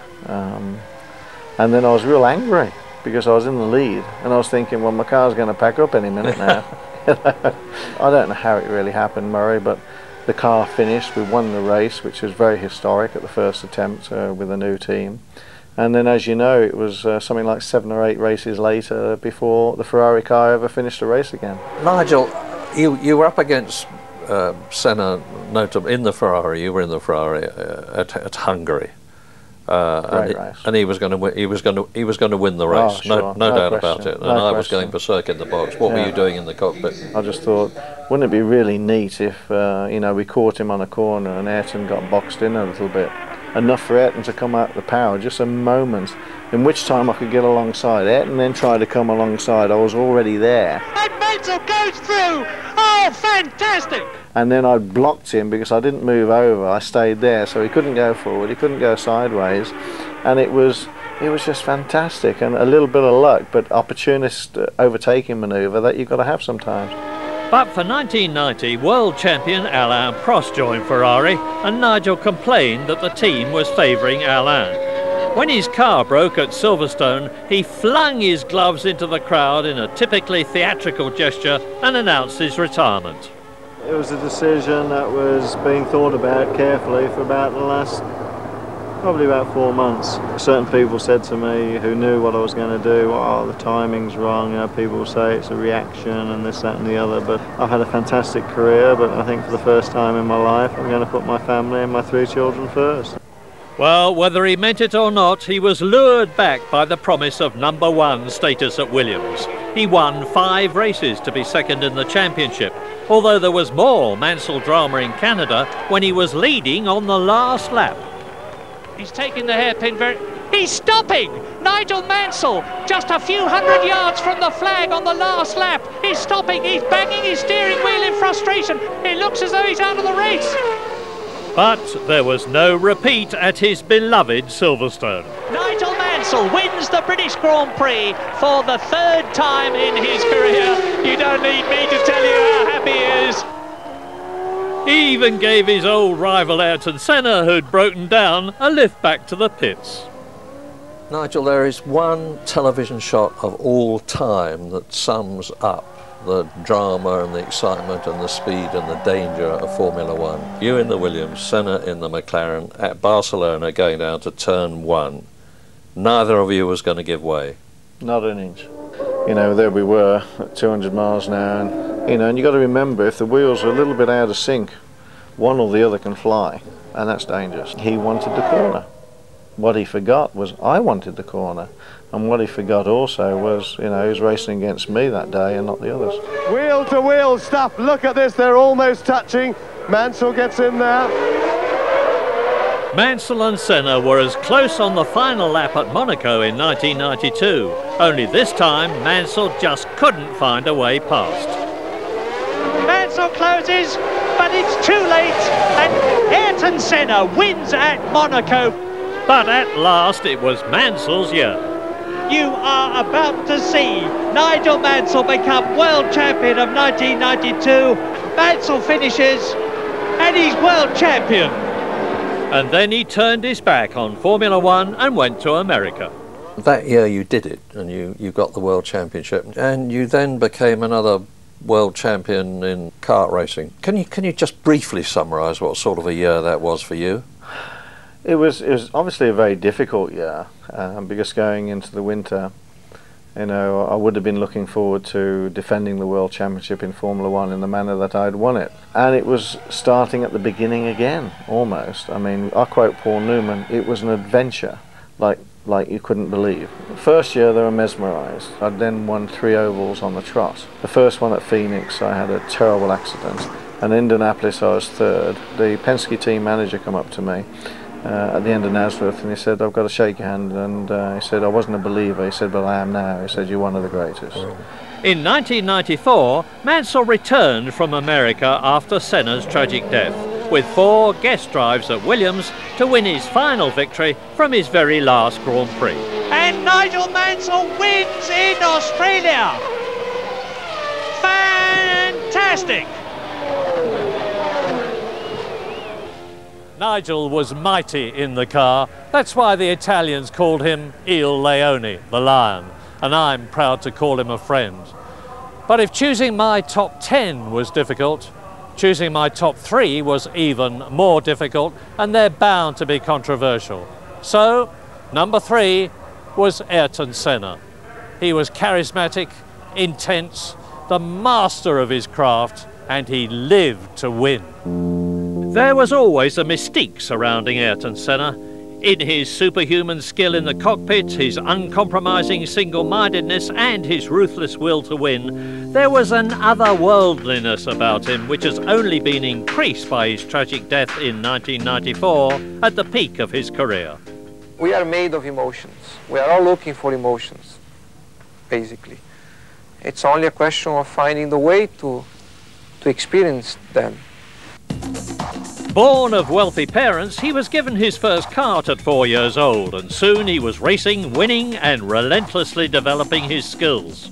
And then I was real angry because I was in the lead, and I was thinking, well, my car's going to pack up any minute now. I don't know how it really happened, Murray, but the car finished. We won the race, which was very historic at the first attempt with a new team. And then, as you know, it was something like 7 or 8 races later before the Ferrari car ever finished a race again. Nigel, you were up against Senna, notably in the Ferrari. You were in the Ferrari at Hungary. And he was going to win. He was going to win the race. Oh, sure. no doubt about it. And I was going berserk in the box. What were you doing in the cockpit? I just thought, wouldn't it be really neat if you know, we caught him on a corner and Ayrton got boxed in a little bit, enough for Ayrton to come out the power, just a moment, in which time I could get alongside. Ayrton then tried to come alongside. I was already there. And Mansell goes through. Oh, fantastic! And then I blocked him because I didn't move over. I stayed there, so he couldn't go forward, he couldn't go sideways, and it was just fantastic, and a little bit of luck, but opportunist overtaking manoeuvre that you've got to have sometimes. But for 1990, world champion Alain Prost joined Ferrari, and Nigel complained that the team was favouring Alain. When his car broke at Silverstone, he flung his gloves into the crowd in a typically theatrical gesture and announced his retirement. It was a decision that was being thought about carefully for about the last, probably about 4 months. Certain people said to me who knew what I was going to do, oh, the timing's wrong, you know, people say it's a reaction and this, that and the other, but I've had a fantastic career, but I think for the first time in my life I'm going to put my family and my 3 children first. Well, whether he meant it or not, he was lured back by the promise of #1 status at Williams. He won 5 races to be second in the championship, although there was more Mansell drama in Canada when he was leading on the last lap. He's taking the hairpin very... He's stopping! Nigel Mansell, just a few hundred yards from the flag on the last lap. He's stopping, he's banging his steering wheel in frustration. It looks as though he's out of the race. But there was no repeat at his beloved Silverstone. Nigel Mansell wins the British Grand Prix for the 3rd time in his career. You don't need me to tell you how happy he is. He even gave his old rival Ayrton Senna, who'd broken down, a lift back to the pits. Nigel, there is one television shot of all time that sums up the drama and the excitement and the speed and the danger of Formula One. You in the Williams, Senna in the McLaren, at Barcelona going down to turn 1. Neither of you was going to give way. Not an inch. You know, there we were at 200 miles an hour, and, you know, and you've got to remember, if the wheels are a little bit out of sync, one or the other can fly, and that's dangerous. He wanted the corner. What he forgot was I wanted the corner. And what he forgot also was, you know, he was racing against me that day and not the others. Wheel to wheel stuff. Look at this, they're almost touching. Mansell gets in there. Mansell and Senna were as close on the final lap at Monaco in 1992. Only this time, Mansell just couldn't find a way past. Mansell closes, but it's too late, and Ayrton Senna wins at Monaco. But at last, it was Mansell's year. You are about to see Nigel Mansell become world champion of 1992. Mansell finishes and he's world champion. And then he turned his back on Formula One and went to America. That year you did it and you got the world championship, and you then became another world champion in kart racing. Can you just briefly summarise what sort of a year that was for you? It was obviously a very difficult year because going into the winter, you know, I would have been looking forward to defending the World Championship in Formula One in the manner that I'd won it. And it was starting at the beginning again, almost. I mean, I quote Paul Newman, it was an adventure like you couldn't believe. The first year they were mesmerised. I'd then won 3 ovals on the trot. The first one at Phoenix, I had a terrible accident. And in Indianapolis I was 3rd. The Penske team manager come up to me at the end of Nasworth, and he said, I've got to shake your hand, and he said, I wasn't a believer. He said, but I am now. He said, you're one of the greatest. In 1994, Mansell returned from America after Senna's tragic death, with 4 guest drives at Williams to win his final victory from his very last Grand Prix. And Nigel Mansell wins in Australia. Fantastic! Nigel was mighty in the car. That's why the Italians called him Il Leone, the lion, and I'm proud to call him a friend. But if choosing my top 10 was difficult, choosing my top 3 was even more difficult, and they're bound to be controversial. So, number 3 was Ayrton Senna. He was charismatic, intense, the master of his craft, and he lived to win. There was always a mystique surrounding Ayrton Senna. In his superhuman skill in the cockpit, his uncompromising single-mindedness and his ruthless will to win, there was an otherworldliness about him which has only been increased by his tragic death in 1994 at the peak of his career. We are made of emotions. We are all looking for emotions, basically. It's only a question of finding the way to experience them. Born of wealthy parents, he was given his first kart at 4 years old, and soon he was racing, winning, and relentlessly developing his skills.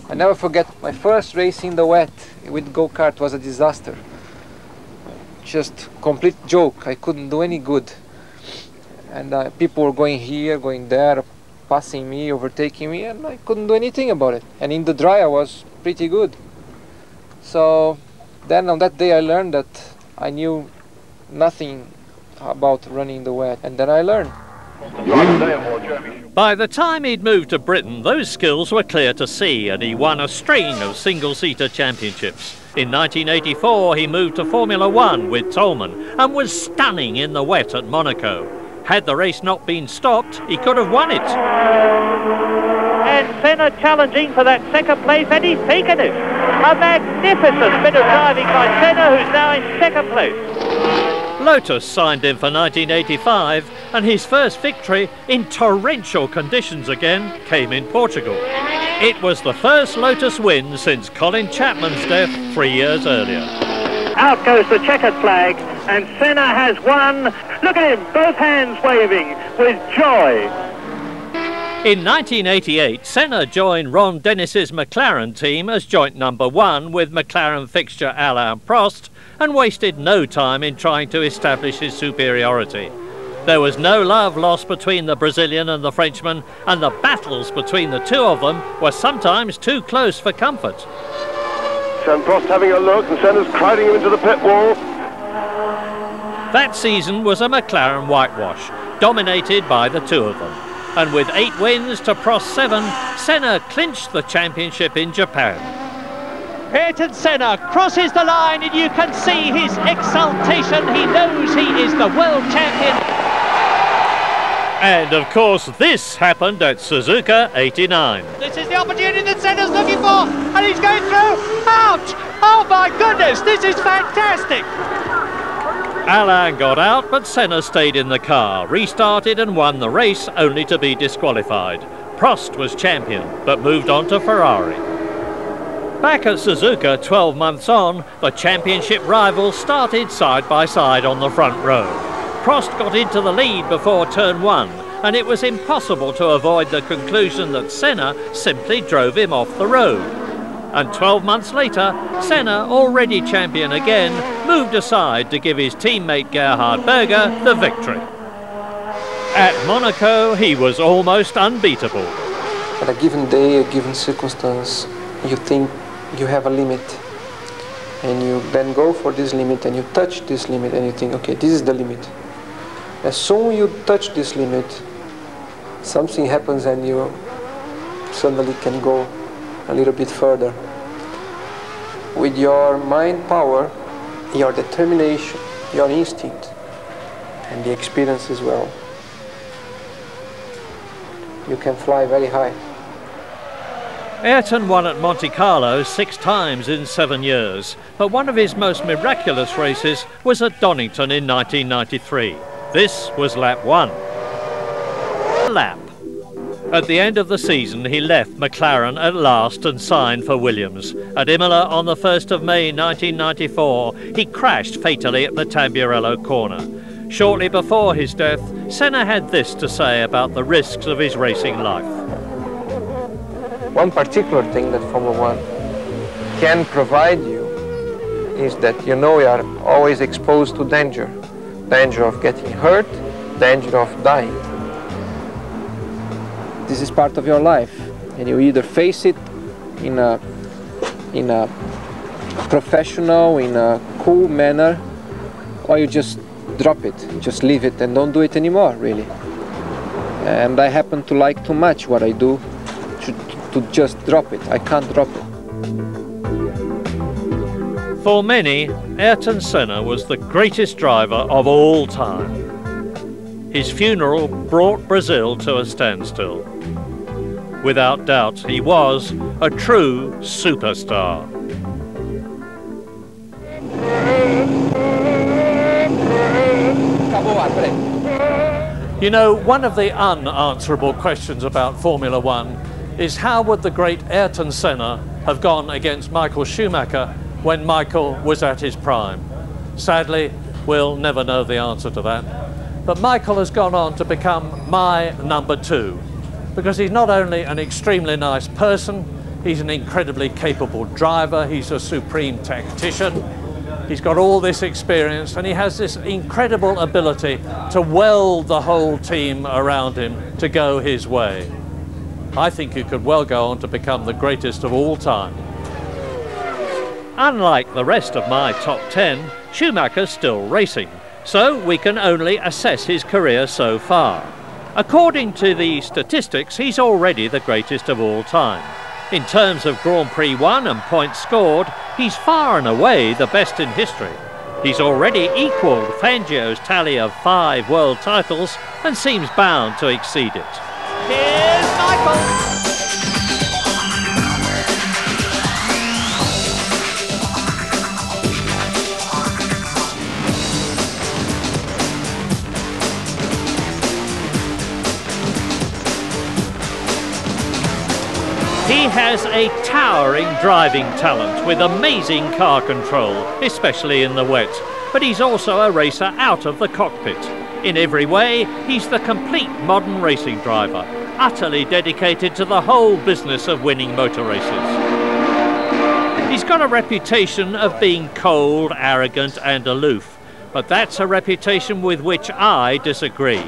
I never forget my first race in the wet with go-kart was a disaster. Just complete joke. I couldn't do any good. And people were going here, going there, passing me, overtaking me, and I couldn't do anything about it. And in the dry, I was pretty good. So then on that day, I learned that I knew nothing about running in the wet, and then I learned. By the time he'd moved to Britain, those skills were clear to see, and he won a string of single-seater championships. In 1984, he moved to Formula One with Tolman and was stunning in the wet at Monaco. Had the race not been stopped, he could have won it. And Senna challenging for that second place, and he's taken it. A magnificent bit of driving by Senna, who's now in second place. Lotus signed him for 1985, and his first victory in torrential conditions again came in Portugal. It was the first Lotus win since Colin Chapman's death 3 years earlier. Out goes the checkered flag, and Senna has won. Look at him, both hands waving with joy. In 1988, Senna joined Ron Dennis's McLaren team as joint number 1 with McLaren fixture Alain Prost, and wasted no time in trying to establish his superiority. There was no love lost between the Brazilian and the Frenchman, and the battles between the two of them were sometimes too close for comfort. Prost having a look, and Senna's crowding him into the pit wall. That season was a McLaren whitewash, dominated by the two of them. And with 8 wins to Prost's 7, Senna clinched the championship in Japan. Ayrton Senna crosses the line, and you can see his exultation. He knows he is the world champion. And of course, this happened at Suzuka 89. This is the opportunity that Senna's looking for, and he's going through. Ouch! Oh my goodness, this is fantastic! Alain got out, but Senna stayed in the car, restarted and won the race, only to be disqualified. Prost was champion, but moved on to Ferrari. Back at Suzuka 12 months on, the championship rivals started side by side on the front row. Prost got into the lead before turn 1, and it was impossible to avoid the conclusion that Senna simply drove him off the road. And 12 months later, Senna, already champion again, moved aside to give his teammate Gerhard Berger the victory. At Monaco, he was almost unbeatable. At a given day, a given circumstance, you think you have a limit, and you then go for this limit, and you touch this limit, and you think, okay, this is the limit. As soon as you touch this limit, something happens, and you suddenly can go a little bit further. With your mind power, your determination, your instinct, and the experience as well, you can fly very high. Ayrton won at Monte Carlo 6 times in 7 years, but one of his most miraculous races was at Donington in 1993. This was lap 1. Lap. At the end of the season, he left McLaren at last and signed for Williams. At Imola on the 1st of May 1994, he crashed fatally at the Tamburello corner. Shortly before his death, Senna had this to say about the risks of his racing life. One particular thing that Formula One can provide you is that you know you are always exposed to danger. Danger of getting hurt, danger of dying. This is part of your life, and you either face it in a professional, in a cool manner, or you just drop it, just leave it and don't do it anymore, really. And I happen to like too much what I do to just drop it. I can't drop it. For many, Ayrton Senna was the greatest driver of all time. His funeral brought Brazil to a standstill. Without doubt, he was a true superstar. You know, one of the unanswerable questions about Formula One is how would the great Ayrton Senna have gone against Michael Schumacher when Michael was at his prime? Sadly, we'll never know the answer to that. But Michael has gone on to become my number 2, because he's not only an extremely nice person, he's an incredibly capable driver, he's a supreme tactician, He's got all this experience and he has this incredible ability to weld the whole team around him to go his way. I think he could well go on to become the greatest of all time. Unlike the rest of my top 10, Schumacher's still racing, so we can only assess his career so far. According to the statistics, he's already the greatest of all time. In terms of Grand Prix won and points scored, he's far and away the best in history. He's already equalled Fangio's tally of 5 world titles and seems bound to exceed it. Here's Michael. He has a towering driving talent with amazing car control, especially in the wet. But he's also a racer out of the cockpit. In every way, he's the complete modern racing driver, utterly dedicated to the whole business of winning motor races. He's got a reputation of being cold, arrogant and aloof, but that's a reputation with which I disagree.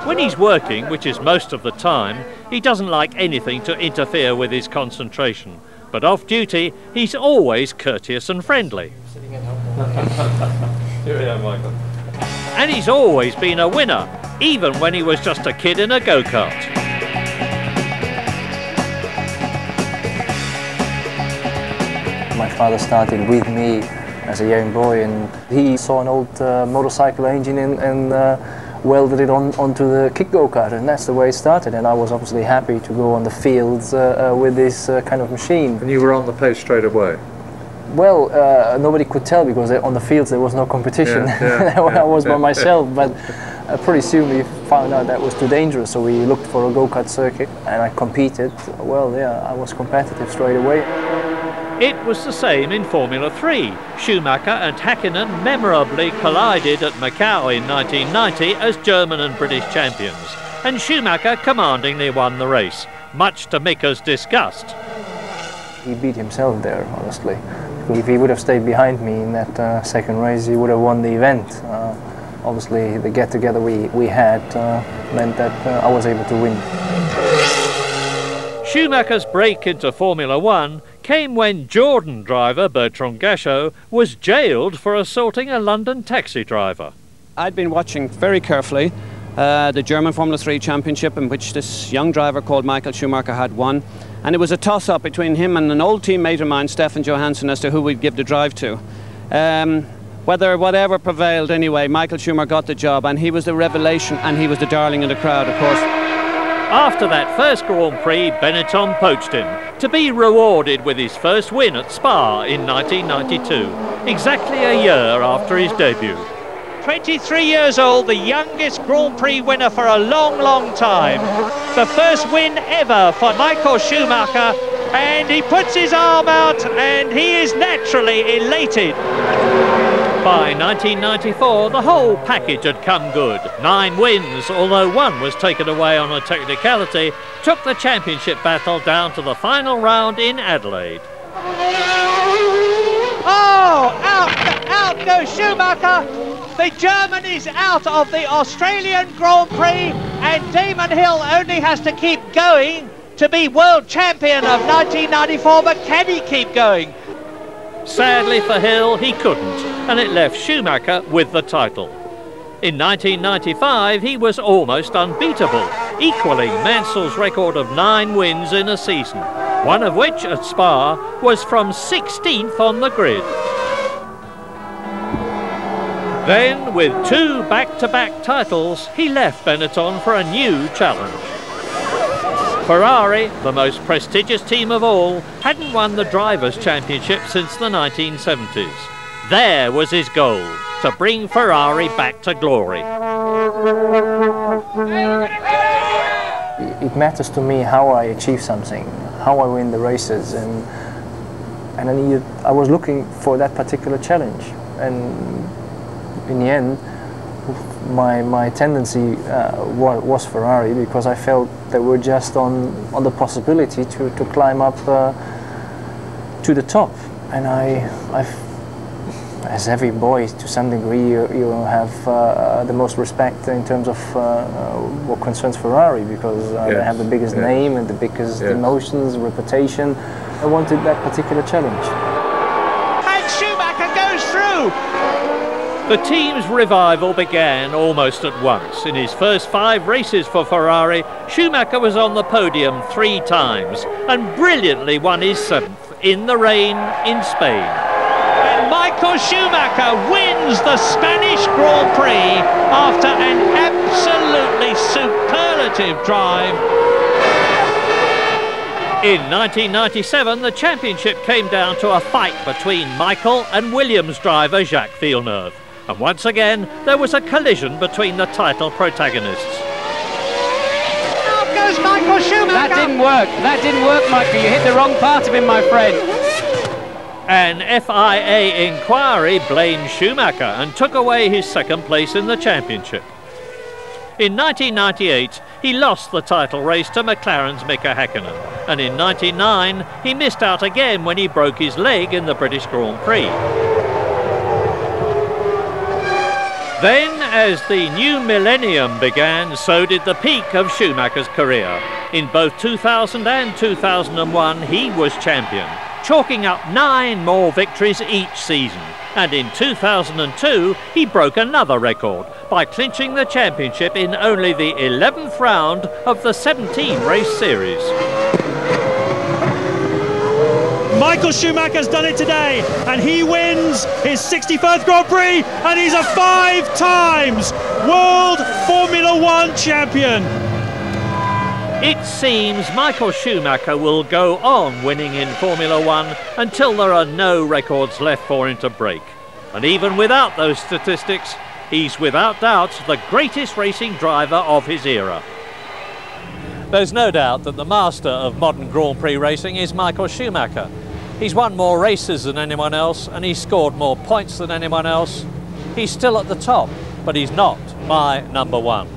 When he's working, which is most of the time, he doesn't like anything to interfere with his concentration. But off duty, he's always courteous and friendly. Here we are, Michael. And he's always been a winner, even when he was just a kid in a go-kart. My father started with me as a young boy, and he saw an old motorcycle engine and welded it onto the kick go-kart, and that's the way it started. And I was obviously happy to go on the fields with this kind of machine. And you were on the pace straight away? Well, nobody could tell because on the fields there was no competition. I was by myself, but pretty soon we found out that was too dangerous, so we looked for a go-kart circuit and I competed. Well, yeah, I was competitive straight away. It was the same in Formula 3. Schumacher and Häkkinen memorably collided at Macau in 1990 as German and British champions, and Schumacher commandingly won the race, much to Mika's disgust. He beat himself there, honestly. If he would have stayed behind me in that second race, he would have won the event. Obviously, the get-together we had meant that I was able to win. Schumacher's break into Formula 1 came when Jordan driver Bertrand Gachot was jailed for assaulting a London taxi driver. I'd been watching very carefully the German Formula 3 Championship, in which this young driver called Michael Schumacher had won. And it was a toss-up between him and an old teammate of mine, Stefan Johansson, as to who we'd give the drive to. Whatever prevailed anyway, Michael Schumacher got the job, and he was the revelation, and he was the darling of the crowd, of course. After that first Grand Prix, Benetton poached him to be rewarded with his first win at Spa in 1992, exactly a year after his debut. 23 years old, the youngest Grand Prix winner for a long, long time. The first win ever for Michael Schumacher, and he puts his arm out and he is naturally elated. By 1994, the whole package had come good. 9 wins, although one was taken away on a technicality, took the championship battle down to the final round in Adelaide. Oh, out goes Schumacher. The German is out of the Australian Grand Prix, and Damon Hill only has to keep going to be world champion of 1994, but can he keep going? Sadly for Hill, he couldn't, and it left Schumacher with the title. In 1995, he was almost unbeatable, equalling Mansell's record of 9 wins in a season, one of which at Spa was from 16th on the grid. Then, with 2 back-to-back titles, he left Benetton for a new challenge. Ferrari, the most prestigious team of all, hadn't won the Drivers' Championship since the 1970s. There was his goal, to bring Ferrari back to glory. It matters to me how I achieve something, how I win the races, and I was looking for that particular challenge. And in the end, my tendency was Ferrari, because I felt they were just on the possibility to climb up to the top, and I as every boy, to some degree, you have the most respect in terms of what concerns Ferrari, because they have the biggest name and the biggest emotions, reputation. I wanted that particular challenge. And Schumacher goes through! The team's revival began almost at once. In his first 5 races for Ferrari, Schumacher was on the podium 3 times and brilliantly won his 7th in the rain in Spain. And Michael Schumacher wins the Spanish Grand Prix after an absolutely superlative drive. In 1997, the championship came down to a fight between Michael and Williams driver Jacques Villeneuve. And once again, there was a collision between the title protagonists. Out goes Michael Schumacher! That didn't work. That didn't work, Michael. You hit the wrong part of him, my friend. An FIA inquiry blamed Schumacher and took away his 2nd place in the championship. In 1998, he lost the title race to McLaren's Mika Häkkinen, and in 1999, he missed out again when he broke his leg in the British Grand Prix. Then, as the new millennium began, so did the peak of Schumacher's career. In both 2000 and 2001, he was champion, chalking up 9 more victories each season. And in 2002, he broke another record by clinching the championship in only the 11th round of the 17-race series. Michael Schumacher's done it today, and he wins his 61st Grand Prix, and he's a 5 times World Formula One champion. It seems Michael Schumacher will go on winning in Formula One until there are no records left for him to break. And even without those statistics, he's without doubt the greatest racing driver of his era. There's no doubt that the master of modern Grand Prix racing is Michael Schumacher. He's won more races than anyone else, and he's scored more points than anyone else. He's still at the top, but he's not my number 1.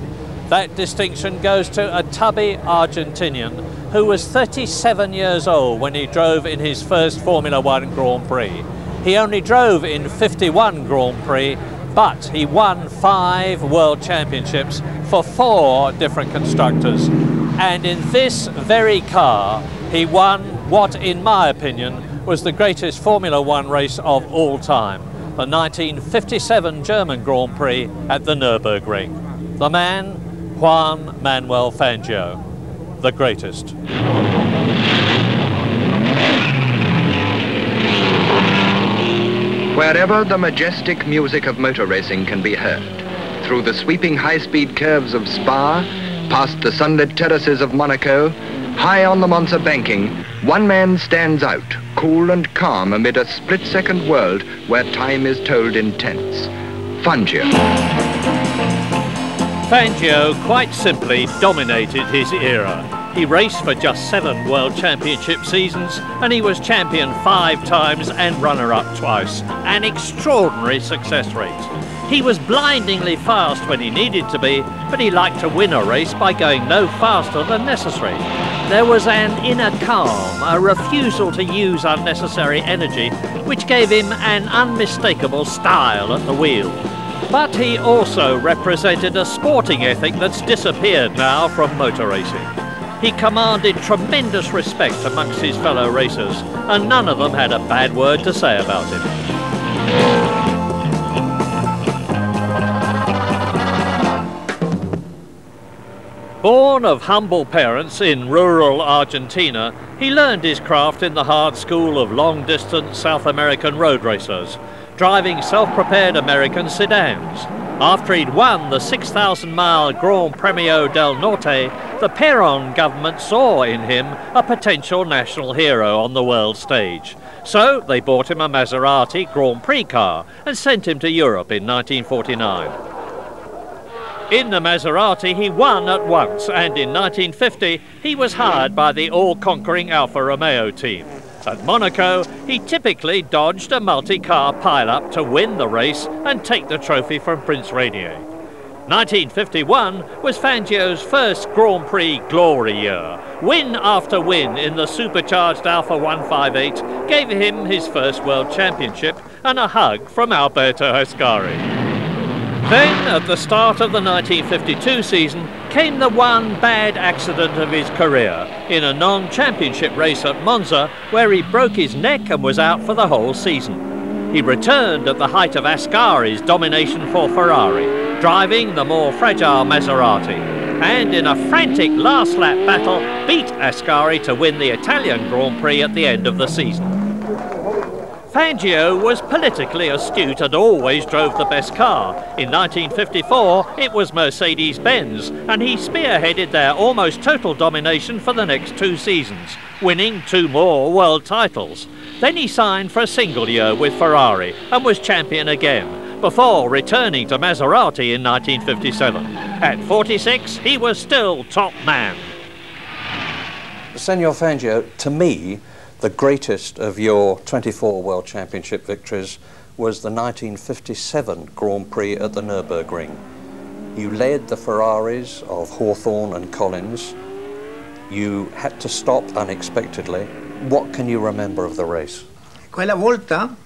That distinction goes to a tubby Argentinian who was 37 years old when he drove in his first Formula One Grand Prix. He only drove in 51 Grand Prix, but he won 5 World Championships for 4 different constructors. And in this very car, he won what, in my opinion, was the greatest Formula One race of all time, the 1957 German Grand Prix at the Nürburgring. The man, Juan Manuel Fangio, the greatest. Wherever the majestic music of motor racing can be heard, through the sweeping high-speed curves of Spa, past the sunlit terraces of Monaco, high on the Monza banking, one man stands out, cool and calm amid a split-second world where time is told in tenths. Fangio. Fangio quite simply dominated his era. He raced for just 7 World Championship seasons, and he was champion 5 times and runner-up twice. An extraordinary success rate. He was blindingly fast when he needed to be, but he liked to win a race by going no faster than necessary. There was an inner calm, a refusal to use unnecessary energy, which gave him an unmistakable style at the wheel. But he also represented a sporting ethic that's disappeared now from motor racing. He commanded tremendous respect amongst his fellow racers, and none of them had a bad word to say about him. Born of humble parents in rural Argentina, he learned his craft in the hard school of long-distance South American road racers, driving self-prepared American sedans. After he'd won the 6,000-mile Gran Premio del Norte, the Perón government saw in him a potential national hero on the world stage. So they bought him a Maserati Grand Prix car and sent him to Europe in 1949. In the Maserati, he won at once, and in 1950, he was hired by the all-conquering Alfa Romeo team. At Monaco, he typically dodged a multi-car pile-up to win the race and take the trophy from Prince Rainier. 1951 was Fangio's first Grand Prix glory year. Win after win in the supercharged Alfa 158 gave him his first World Championship and a hug from Alberto Ascari. Then, at the start of the 1952 season, came the one bad accident of his career in a non-championship race at Monza, where he broke his neck and was out for the whole season. He returned at the height of Ascari's domination for Ferrari, driving the more fragile Maserati, and in a frantic last lap battle beat Ascari to win the Italian Grand Prix at the end of the season. Fangio was politically astute and always drove the best car. In 1954 it was Mercedes-Benz, and he spearheaded their almost total domination for the next 2 seasons, winning 2 more world titles. Then he signed for a single year with Ferrari and was champion again, before returning to Maserati in 1957. At 46, he was still top man. Senor Fangio, to me, the greatest of your 24 World Championship victories was the 1957 Grand Prix at the Nürburgring. You led the Ferraris of Hawthorn and Collins. You had to stop unexpectedly. What can you remember of the race? Quella volta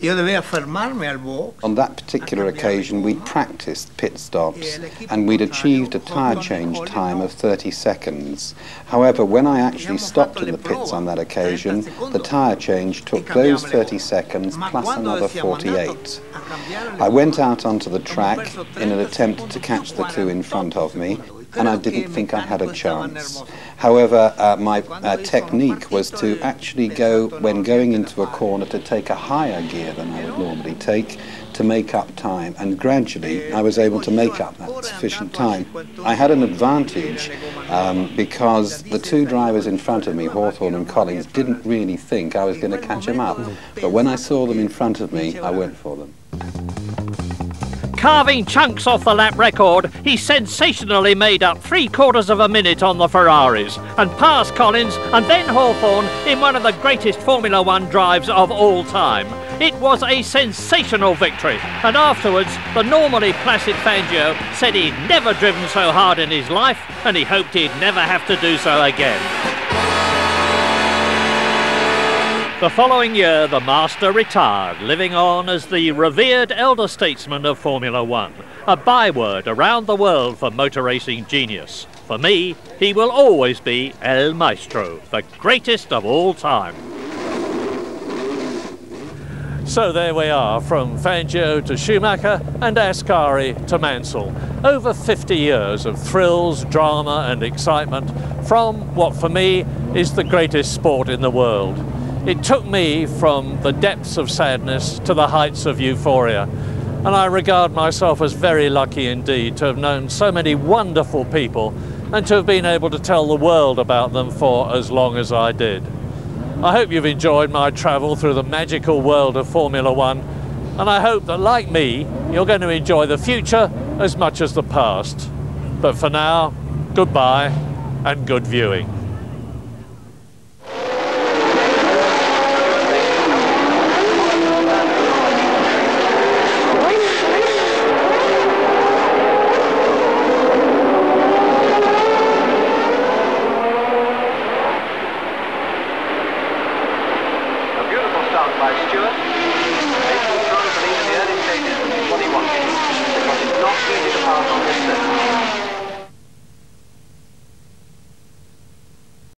io dovevo fermarmi al box. On that particular occasion, we'd practiced pit stops and we'd achieved a tyre change time of 30 seconds. However, when I actually stopped in the pits on that occasion, the tyre change took those 30 seconds plus another 48. I went out onto the track in an attempt to catch the 2 in front of me, and I didn't think I had a chance. However, my technique was to actually go, when going into a corner, to take a higher gear than I would normally take to make up time, and gradually I was able to make up that sufficient time. I had an advantage because the 2 drivers in front of me, Hawthorn and Collins, didn't really think I was going to catch them up. But when I saw them in front of me, I went for them. Carving chunks off the lap record, he sensationally made up 3/4 of a minute on the Ferraris and passed Collins and then Hawthorn in one of the greatest Formula One drives of all time. It was a sensational victory, and afterwards the normally placid Fangio said he'd never driven so hard in his life and he hoped he'd never have to do so again. The following year, the master retired, living on as the revered elder statesman of Formula One, a byword around the world for motor racing genius. For me, he will always be El Maestro, the greatest of all time. So there we are, from Fangio to Schumacher and Ascari to Mansell. Over 50 years of thrills, drama and excitement from what for me is the greatest sport in the world. It took me from the depths of sadness to the heights of euphoria, and I regard myself as very lucky indeed to have known so many wonderful people and to have been able to tell the world about them for as long as I did. I hope you've enjoyed my travel through the magical world of Formula One, and I hope that, like me, you're going to enjoy the future as much as the past. But for now, goodbye and good viewing. By Stewart.